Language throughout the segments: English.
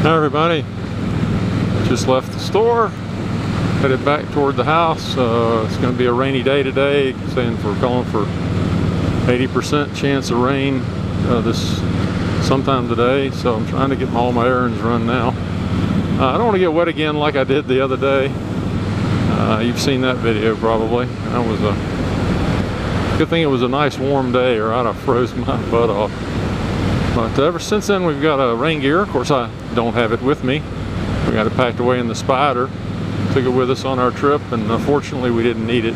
Hi everybody, just left the store, headed back toward the house. It's going to be a rainy day today, calling for 80% chance of rain this sometime today, so I'm trying to get all my errands run now. I don't want to get wet again like I did the other day. You've seen that video probably. That was a good thing it was a nice warm day, or I'd have froze my butt off. But ever since then we've got rain gear. Of course I don't have it with me. We got it packed away in the Spider. Took it with us on our trip, and unfortunately we didn't need it.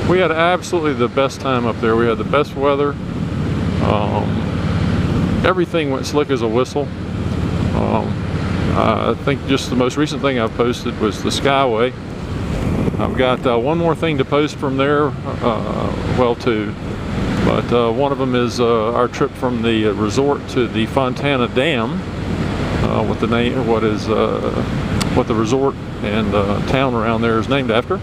We had absolutely the best time up there. We had the best weather. Everything went slick as a whistle. I think just the most recent thing I've posted was the Skyway. I've got one more thing to post from there, well two. But one of them is our trip from the resort to the Fontana Dam, what the resort and town around there is named after.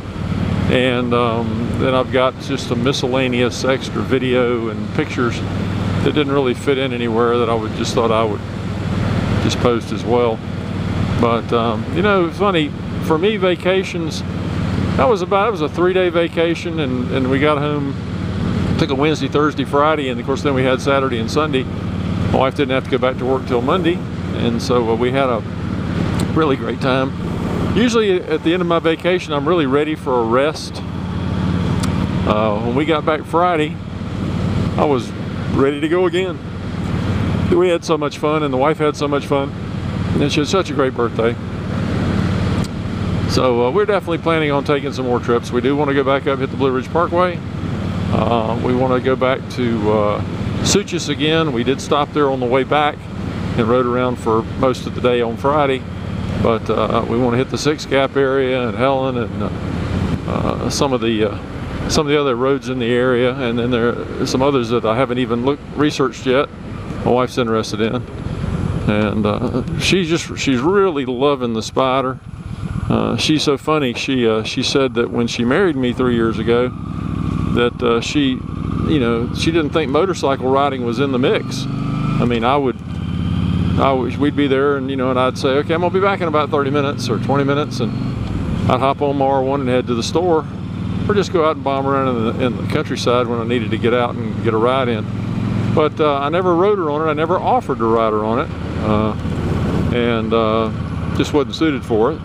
And then I've got just a miscellaneous extra video and pictures that didn't really fit in anywhere that I just thought I would just post as well. But you know, it's funny, for me, vacations, it was a 3-day vacation, and we got home, took a Wednesday, Thursday, Friday, and of course then we had Saturday and Sunday. My wife didn't have to go back to work till Monday, and so we had a really great time. Usually at the end of my vacation I'm really ready for a rest. When we got back Friday, I was ready to go again. We had so much fun, and the wife had so much fun, and she had such a great birthday. So we're definitely planning on taking some more trips. We do want to go back up, hit the Blue Ridge Parkway. We want to go back to Suchus again. We did stop there on the way back and rode around for most of the day on Friday, but we want to hit the Six Gap area and Helen and some of the other roads in the area, and then there are some others that I haven't even researched yet. My wife's interested in, and she's really loving the Spider. She's so funny. She said that when she married me 3 years ago, that she didn't think motorcycle riding was in the mix. I mean, we'd be there, and and I'd say, okay, I'm gonna be back in about 30 minutes or 20 minutes, and I'd hop on my R1 and head to the store, or just go out and bomb around in the countryside when I needed to get out and get a ride in. But I never rode her on it. I never offered to ride her on it, and just wasn't suited for it.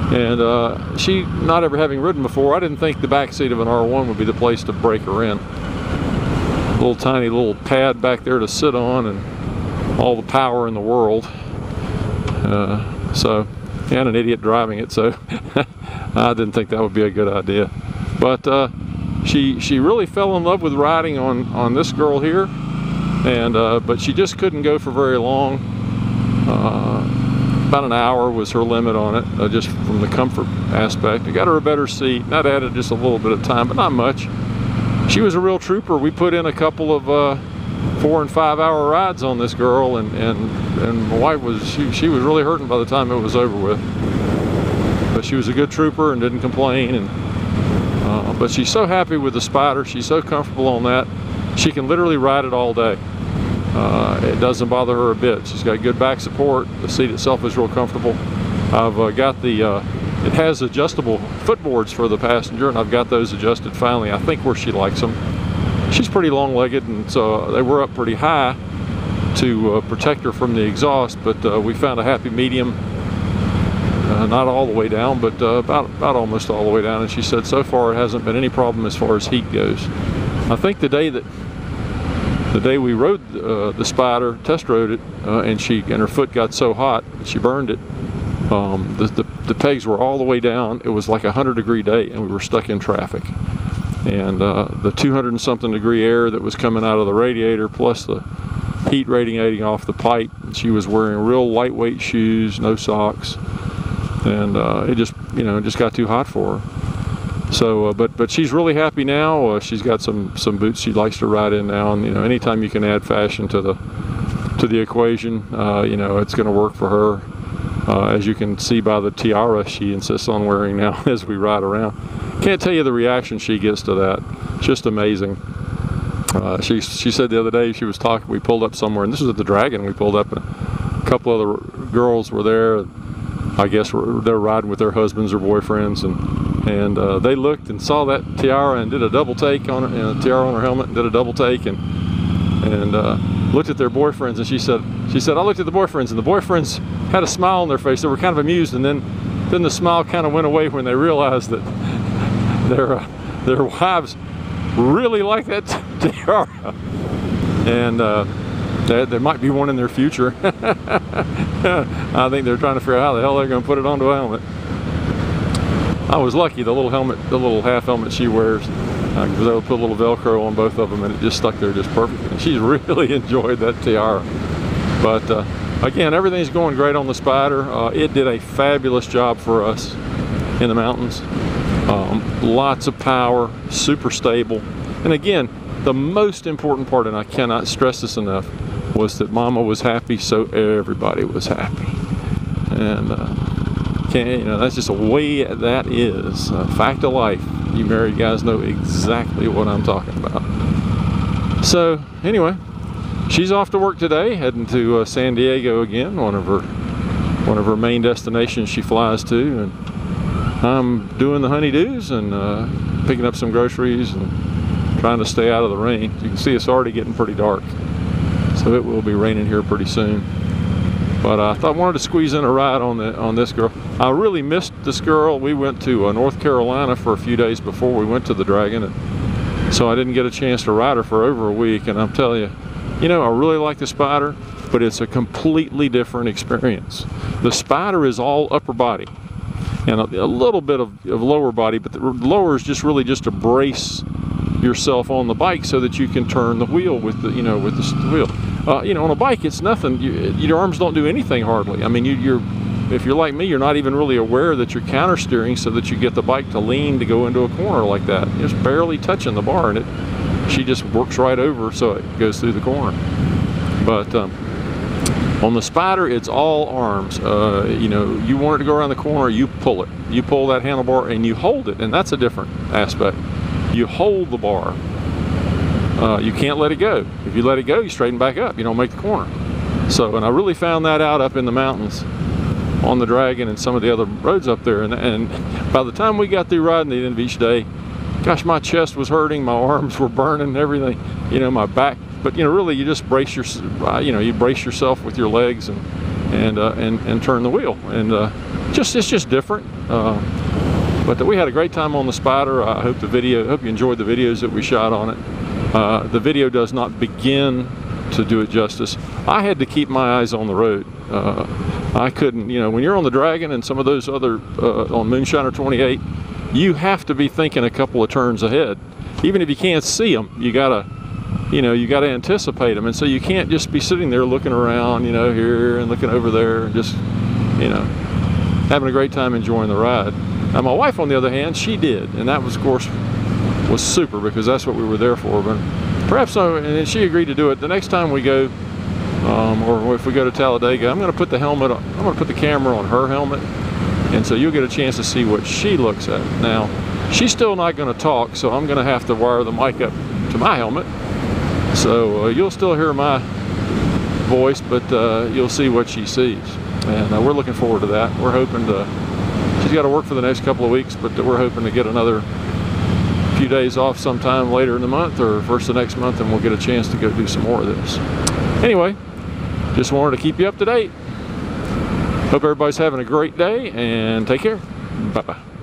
And she, not ever having ridden before, I didn't think the back seat of an R1 would be the place to break her in. Little tiny little pad back there to sit on, and all the power in the world. And an idiot driving it, so I didn't think that would be a good idea. But she really fell in love with riding on this girl here, and but she just couldn't go for very long. About an hour was her limit on it, just from the comfort aspect. I got her a better seat, and that added just a little bit of time, but not much. She was a real trooper. We put in a couple of 4- and 5-hour rides on this girl, and my wife she was really hurting by the time it was over with. But she was a good trooper and didn't complain, and but she's so happy with the Spider. She's so comfortable on that. She can literally ride it all day. It doesn't bother her a bit. She's got good back support. The seat itself is real comfortable. I've got it has adjustable footboards for the passenger, and I've got those adjusted finally, I think, where she likes them. She's pretty long-legged, and so they were up pretty high to protect her from the exhaust, but we found a happy medium. Not all the way down, but about almost all the way down, and she said so far it hasn't been any problem as far as heat goes. I think the day we rode the Spider, test rode it, and her foot got so hot she burned it. The pegs were all the way down. It was like a 100-degree day, and we were stuck in traffic. And the 200-and-something degree air that was coming out of the radiator, plus the heat radiating off the pipe. She was wearing real lightweight shoes, no socks, and it just got too hot for her. So, but she's really happy now. She's got some boots she likes to ride in now, and anytime you can add fashion to the equation, it's going to work for her. As you can see by the tiara she insists on wearing now as we ride around. Can't tell you the reaction she gets to that. It's just amazing. She said the other day, she was talking, we pulled up somewhere, and this was at the Dragon, we pulled up, and couple other girls were there. I guess they're riding with their husbands or boyfriends, and they looked and saw that tiara and did a double take on it, and a tiara on her helmet, and did a double take, and looked at their boyfriends, and she said, I looked at the boyfriends, and the boyfriends had a smile on their face. They were kind of amused, and then the smile kind of went away when they realized that their wives really like that tiara, and there might be one in their future. I think they're trying to figure out how the hell they're going to put it onto a helmet. I was lucky, the little helmet, the little half helmet she wears, because I would put a little Velcro on both of them, and it just stuck there just perfectly. And she's really enjoyed that tiara. But again, everything's going great on the Spider. It did a fabulous job for us in the mountains. Lots of power, super stable. And again, the most important part, and I cannot stress this enough, was that Mama was happy, so everybody was happy. And that's just a way that is. Fact of life. You married guys know exactly what I'm talking about. So anyway, she's off to work today, heading to San Diego again, one of her main destinations she flies to, and I'm doing the honeydews and picking up some groceries and trying to stay out of the rain. You can see it's already getting pretty dark, so it will be raining here pretty soon. But I thought I wanted to squeeze in a ride on this girl. I really missed this girl. We went to North Carolina for a few days before we went to the Dragon, and so I didn't get a chance to ride her for over a week. And I'm telling you, I really like the Spider, but it's a completely different experience. The Spider is all upper body and a little bit of lower body, but the lower is just really just to brace yourself on the bike so that you can turn the wheel with the wheel. On a bike, it's nothing. Your arms don't do anything hardly. I mean, if you're like me, you're not even really aware that you're counter steering so that you get the bike to lean to go into a corner like that. You're just barely touching the bar, and she just works right over so it goes through the corner. But on the Spider, it's all arms. You want it to go around the corner, you pull it. You pull that handlebar and you hold it, and that's a different aspect. You hold the bar. You can't let it go. If you let it go, you straighten back up. You don't make the corner. So, and I really found that out up in the mountains on the Dragon and some of the other roads up there. And by the time we got through riding the end of each day, gosh, my chest was hurting, my arms were burning, everything. My back. But really, you just brace you brace yourself with your legs and turn the wheel. And it's just different. But we had a great time on the Spider. I hope you enjoyed the videos that we shot on it. The video does not begin to do it justice. I had to keep my eyes on the road. I couldn't, when you're on the Dragon and some of those other, on Moonshiner 28, you have to be thinking a couple of turns ahead. Even if you can't see them, you gotta anticipate them. And so you can't just be sitting there looking around, here and looking over there and just, having a great time enjoying the ride. Now my wife, on the other hand, she did, and that was, of course, was super, because that's what we were there for. But perhaps, and she agreed to do it. The next time we go, or if we go to Talladega, I'm going to put the camera on her helmet, and so you'll get a chance to see what she looks at. Now, she's still not going to talk, so I'm going to have to wire the mic up to my helmet. So you'll still hear my voice, but you'll see what she sees. And we're looking forward to that. We're hoping to, she's got to work for the next couple of weeks, but we're hoping to get another few days off sometime later in the month or first of next month, and we'll get a chance to go do some more of this. Anyway, just wanted to keep you up to date. Hope everybody's having a great day, and take care. Bye-bye.